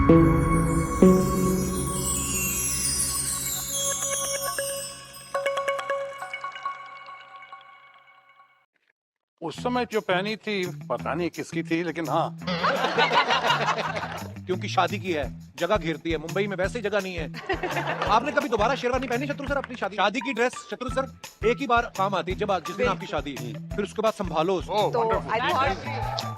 उस समय जो पहनी थी पता नहीं किसकी थी, लेकिन हाँ क्योंकि शादी की है, जगह घेरती है। मुंबई में वैसे जगह नहीं है। आपने कभी दोबारा शेरवानी पहनी शत्रु सर? अपनी शादी की ड्रेस शत्रु सर एक ही बार काम आती है, जब जिस दिन आपकी शादी है, फिर उसके बाद संभालो उसको। तो आई थॉट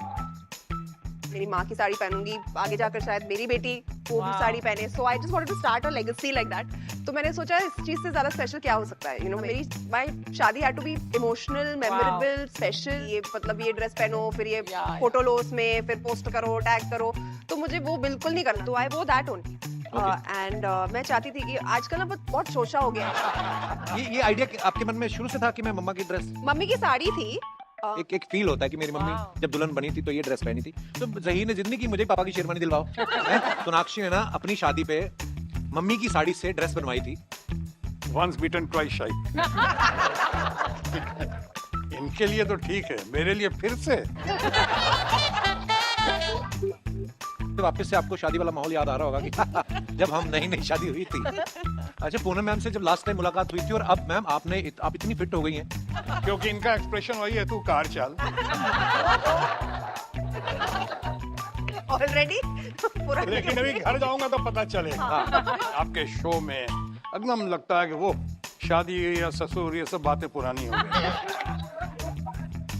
मेरी माँ की साड़ी पहनूंगी, आगे जाकर शायद मेरी बेटी वो भी साड़ी पहने, so I just wanted to start a legacy like that. तो मैंने सोचा इस चीज से ज्यादा स्पेशल क्या हो सकता है, यू नो मेरी माय शादी had to be emotional, memorable, special. ये मतलब ये ड्रेस पहनो, फिर ये फोटो लो उसमें, फिर पोस्ट करो, टैग करो, तो मुझे वो बिल्कुल नहीं करना। तो आई वो दैट ओनली एंड मैं चाहती थी कि आजकल ना बहुत शोशा हो गया। ये आइडिया आपके मन में शुरू से था कि मैं मम्मा की ड्रेस? मम्मी की साड़ी थी। एक फील होता है कि मेरी मम्मी जब दुल्हन बनी थी तो ये ड्रेस पहनी थी, तो ज़हीर ने जिद नहीं की मुझे पापा की शेरवानी दिलवाओ। सोनाक्षी ने ना अपनी शादी पे मम्मी की साड़ी से ड्रेस बनवाई थी। वंस बीटन ट्वाइस शाई। इनके लिए तो ठीक है, मेरे लिए फिर से। तो वापस से आपको शादी वाला माहौल याद आ रहा होगा कि जब हम नई नई शादी हुई थी। अच्छा, पूनम मैम से जब लास्ट टाइम मुलाकात हुई थी, और अब मैम आप इतनी फिट हो गई हैं। क्योंकि इनका एक्सप्रेशन वही है, तू कार चल। ऑलरेडी लेकिन अभी घर जाऊंगा तो पता चलेगा। आपके शो में एकदम लगता है कि वो शादी या ससुर ये सब बातें पुरानी हो गई।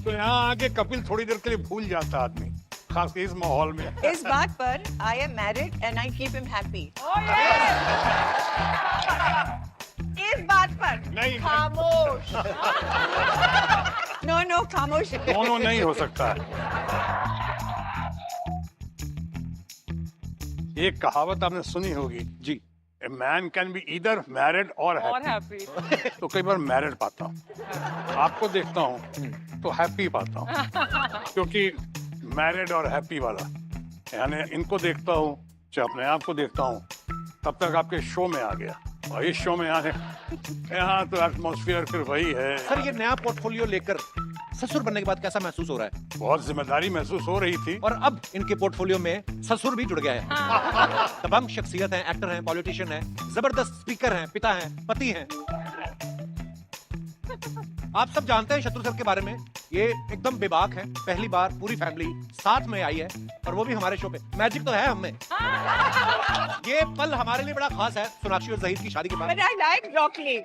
तो यहाँ आके कपिल थोड़ी देर के लिए भूल जाता आदमी, खास इस माहौल में। इस बात पर I am married and I keep him happy. इस बात पर नहीं, खामोश। नो नो खामोश। दोनों नहीं हो सकता है। एक कहावत आपने सुनी होगी जी। A man can be either married or happy. तो कई बार मैरिड पाता हूँ, आपको देखता हूँ तो हैप्पी पाता हूँ, क्योंकि मैरिड और हैप्पी वाला, यानी इनको देखता हूँ चाहे अपने आप को देखता हूँ, तब तक आपके शो में आ गया। और इस शो में आने यहाँ तो एटमॉस्फेयर फिर वही है। सर, ये नया पोर्टफोलियो लेकर ससुर बनने के बाद कैसा महसूस हो रहा है? बहुत जिम्मेदारी महसूस हो रही थी। और अब इनके पोर्टफोलियो में ससुर भी जुड़ गया है। दबंग शख्सियत है, एक्टर हैं, पॉलिटिशियन हैं, जबरदस्त स्पीकर हैं, पिता हैं, पति हैं। आप सब जानते हैं शत्रु सर के बारे में, ये एकदम बेबाक है। पहली बार पूरी फैमिली साथ में आई है, और वो भी हमारे शो पे। मैजिक तो है हमें। ये पल हमारे लिए बड़ा खास है, सोनाक्षी और ज़हीर की शादी के बाद। But I like broccoli.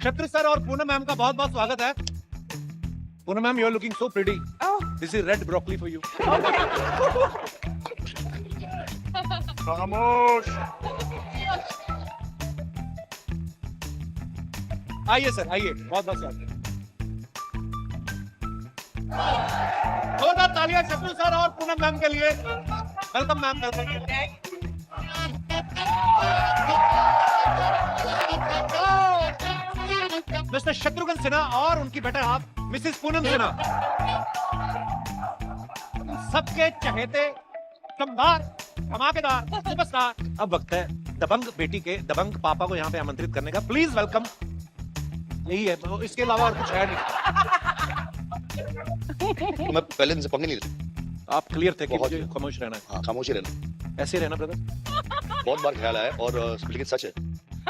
Shatru sir और पूनम मैम का बहुत बहुत स्वागत है। Poonam ma'am, you are looking so pretty. This is red broccoli for you. खामोश। आइए सर, आइए, बहुत बहुत स्वागत। जोरदार तालियां शत्रु सर और पूनम मैम के लिए। Welcome ma'am, mister Shatrughan Sinha और उनकी बेटा आप मिसेस पूनम सिन्हा, सबके चहेते, शानदार, धमाकेदार, सुपरस्टार। अब वक्त है दबंग बेटी के दबंग पापा को यहाँ पे आमंत्रित करने का। Please welcome. यही है, इसके अलावा और कुछ है नहीं। मैं पहले दिन से पंगे नहीं लेता। आप क्लियर थे कि बहुत मुझे खामोश रहना है। हाँ, खामोश ही रहना। ऐसे रहना ब्रदर। बहुत बार ख्याल आया, और लेकिन सच है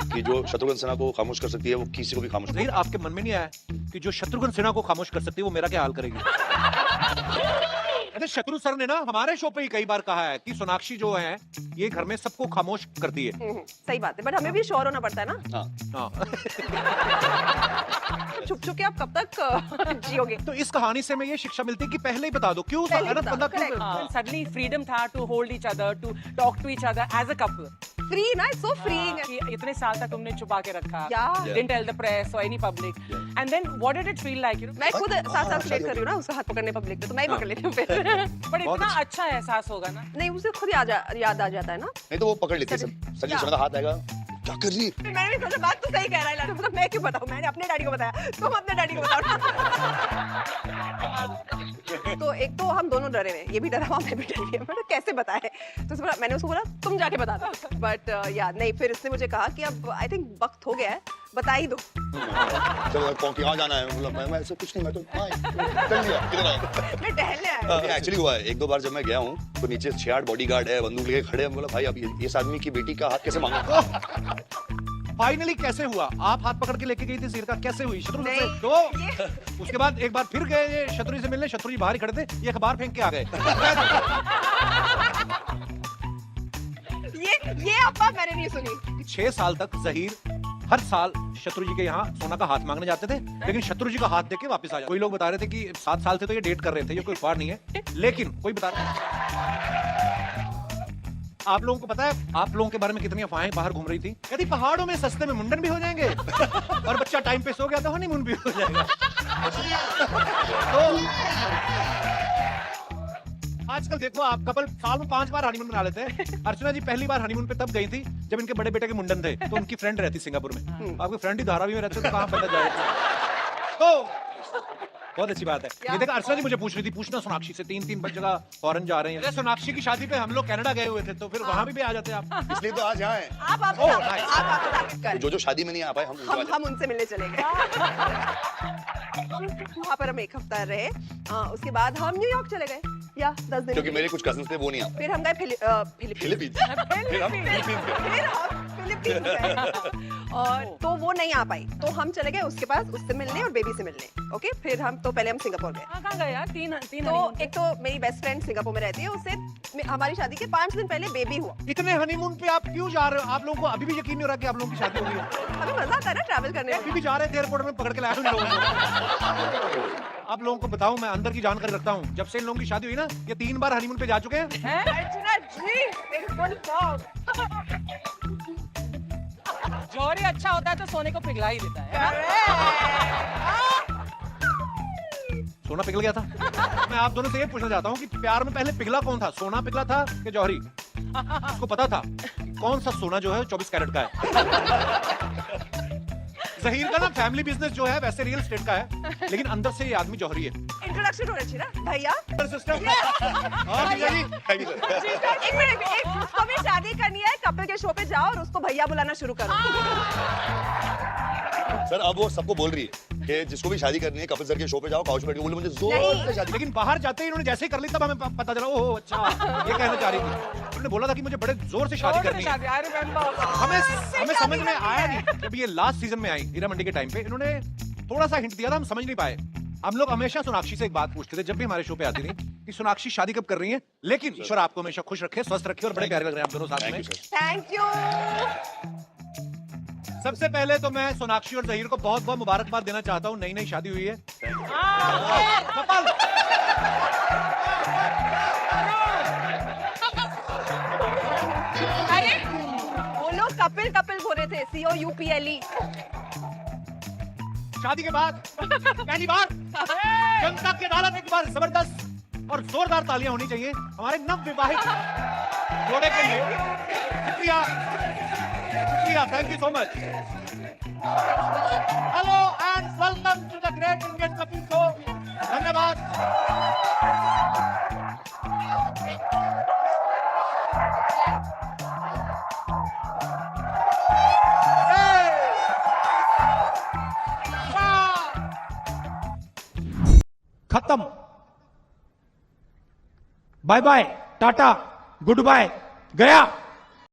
कि जो शत्रुघ्न सिन्हा को खामोश कर सकती है वो किसी को भी खामोश कर ज़हीर, आपके मन में नहीं आया कि जो शत्रुघ्न सिन्हा को खामोश कर सकती है वो मेरा क्या हाल करेगी? अरे शत्रु सर ने ना हमारे शो पे ही कई बार कहा है कि सोनाक्षी जो है ये घर में सबको खामोश करती है। सही बात है, बट हमें भी श्योर होना पड़ता है ना। हाँ। छुप छुप के आप कब तक जियोगे? तो इस कहानी से हमें ये शिक्षा मिलती है कि पहले ही बता दो। क्यों पहले ही अनंत बता बंदा दो, क्यों? correct. And suddenly freedom था to hold each other, to talk to each other as a couple. Free ना, सो फ्रीइंग। कि इतने साल तक तुमने छुपा के रखा, Yeah. didn't tell the press or any public, and then what did it feel like, you know? मैं खुद साथ साथ लेट कर रही हूँ ना, उसका हाथ पकड़ने पब्लिक में, तो मैं ही पकड़ लेती हूँ फिर। But इतना अच्छा एहसास होगा ना। नहीं, उसे खुद याद आ जाता है ना। नहीं तो वो पकड़ लेती है। संजीव सिन्हा का हाथ आएगा, क्या कर रही है? मैंने भी सोचा बात तो सही कह रहा है, मतलब मैं क्यों बताऊँ, मैंने अपने डैडी को बताया, तुम अपने डैडी को बताओ। तो एक तो हम दोनों डरे हुए, ये भी डरा हुआ, मैं भी डरी है, मतलब कैसे बताए। तो मैंने उसको बोला तुम जाके बता दो, बट या नहीं, फिर इसने मुझे कहा कि अब आई थिंक वक्त हो गया है बता ही दो। चलो कौन कहाँ जाना है, बोला मैं ऐसे कुछ नहीं, मैं तो चल लिया किधर आया। मैं टहलने आया। एक्चुअली हुआ है, एक दो बार जब मैं गया हूँ तो नीचे 6-8 बॉडीगार्ड है, बंदूक लेके खड़े हैं। बोला भाई अब इस आदमी की बेटी का हाथ कैसे मांगा। फाइनली कैसे हुआ? आप हाथ पकड़ के लेके गई थी सीरका, कैसे हुई? शत्रुघ्न से नहीं, तो उसके बाद एक बार फिर गए शत्रुघ्न से मिलने, शत्रुघ्न बाहर ही खड़े थे, ये अखबार फेंक के आ गए। ये अफवाह मैंने नहीं सुनी। 6 साल तक जहीर हर साल शत्रु जी के यहाँ सोना का हाथ मांगने जाते थे, लेकिन शत्रु जी का हाथ देके वापस आ जाते। कोई लोग बता रहे थे कि 7 साल से तो ये डेट कर रहे थे, ये कोई अफवाह नहीं है, लेकिन कोई बता रहा है। आप लोगों को पता है आप लोगों के बारे में कितनी अफवाहें बाहर घूम रही थी? कहती पहाड़ों में सस्ते में मुंडन भी हो जाएंगे और बच्चा टाइम पे सो गया तो हनीमून भी हो जाएगा। तो आजकल देखो आप कपल साल में 5 बार हनीमून मना लेते हैं। अर्चना जी पहली बार हनीमून पे तब गई थी जब इनके बड़े बेटे के मुंडन थे, तो उनकी फ्रेंड रहती सिंगापुर में। आपके फ्रेंड ही धारावी में रहते तो कहाँ पता जाए। तो बहुत अच्छी बात है। ये देखा अर्चना जी मुझे पूछ रही थी, पूछना सोनाक्षी से, 3 जगह फॉरेन जा रहे हैं। सोनाक्षी की शादी पे हम लोग कनाडा गए हुए थे, तो फिर वहां भी आ जाते आप। इसलिए तो आज यहाँ है। आप जो शादी में नहीं आ पाए हम उनसे मिलने चले गए। वहाँ पर हम 1 हफ्ता रहे। उसके बाद हम न्यूयॉर्क चले गए या 10 दिन, क्योंकि मेरे कुछ कजिन्स थे वो नहीं आ फिर हम गए फिलीपींस। फिर हम फिलीपींस गए और तो वो नहीं आ पाई, तो हम चले गए उसके पास, उससे मिलने और बेबी से मिलने। ओके, फिर हम तो पहले हम सिंगापुर गए। कहाँ गए यार? तीन तो एक तो मेरी बेस्ट फ्रेंड सिंगापुर में रहती है, उससे हमारी शादी के 5 दिन पहले बेबी हुआ। इतने हनीमून पे आप क्यों जा रहे हो? आप लोगों को अभी भी यकीन नहीं हो रहा कि आप लोगों की शादी हो गई है? हमें मजा आता है ना ट्रैवल करने में। अभी भी जा रहे थे एयरपोर्ट में, पकड़ के लाया हूं इन लोगों को। आप लोगों को बताऊं, मैं अंदर की जानकारी रखता हूं, जब से इन लोगों की शादी हुई ना, ये 3 बार हनीमून पे जा चुके हैं। अर्चना जी, बिल्कुल जौहरी अच्छा होता है तो सोने को पिघला ही देता है। सोना पिघल गया था। मैं आप दोनों से ये पूछना चाहता हूँ कि प्यार में पहले पिघला कौन था, सोना पिघला था कि जौहरी? उसको पता था कि कौन सा सोना जो है 24 कैरेट का है। जहीर का ना फैमिली बिजनेस जो है वैसे रियल एस्टेट का है, लेकिन अंदर से ये आदमी जौहरी है। इंट्रोडक्शन होना चाहिए ना भैया। सिस्टर एक मिनट, उसको भी शादी करनी है, कपल के शो पे जाओ और उसको भैया बुलाना शुरू करो। सर अब वो सबको बोल रही है कि जिसको भी शादी करनी है कपिल सर के शो पे जाओ, काउच पे बैठ के बोले मुझे जोर से शादी। लेकिन बाहर जाते ही इन्होंने जैसे ही कर ली तब हमें पता चला, ओह अच्छा ये कहना चाह रही थी। उन्होंने बोला था कि मुझे बड़े जोर से शादी करनी है। हमें समझ में आया नहीं। जब ये लास्ट सीजन में आई हीरा मंडी के टाइम पे, इन्होंने थोड़ा सा हिंट दिया था, हम समझ नहीं पाए। हम लोग हमेशा सोनाक्षी से एक बात पूछते थे जब भी हमारे शो पे आती थी कि सोनाक्षी शादी कब कर रही है, लेकिन ईश्वर आपको हमेशा खुश रखे, स्वस्थ रखे और बड़े प्यारे लग रहे हैं आप दोनों साथ में। Thank you. सबसे पहले तो मैं सोनाक्षी और जहीर को बहुत बहुत मुबारकबाद देना चाहता हूँ, नई शादी हुई है। अरे वो लोग कपिल बोल रहे थे, COUPLE। शादी के बाद पहली बार जनता की अदालत एक बार जबरदस्त और जोरदार तालियां होनी चाहिए हमारे नवविवाहित जोड़े के लिए। शुक्रिया, thank you so much. Hello and welcome to the great Indian Kapil show. धन्यवाद। खत्म। Bye bye, tata, good bye, गया।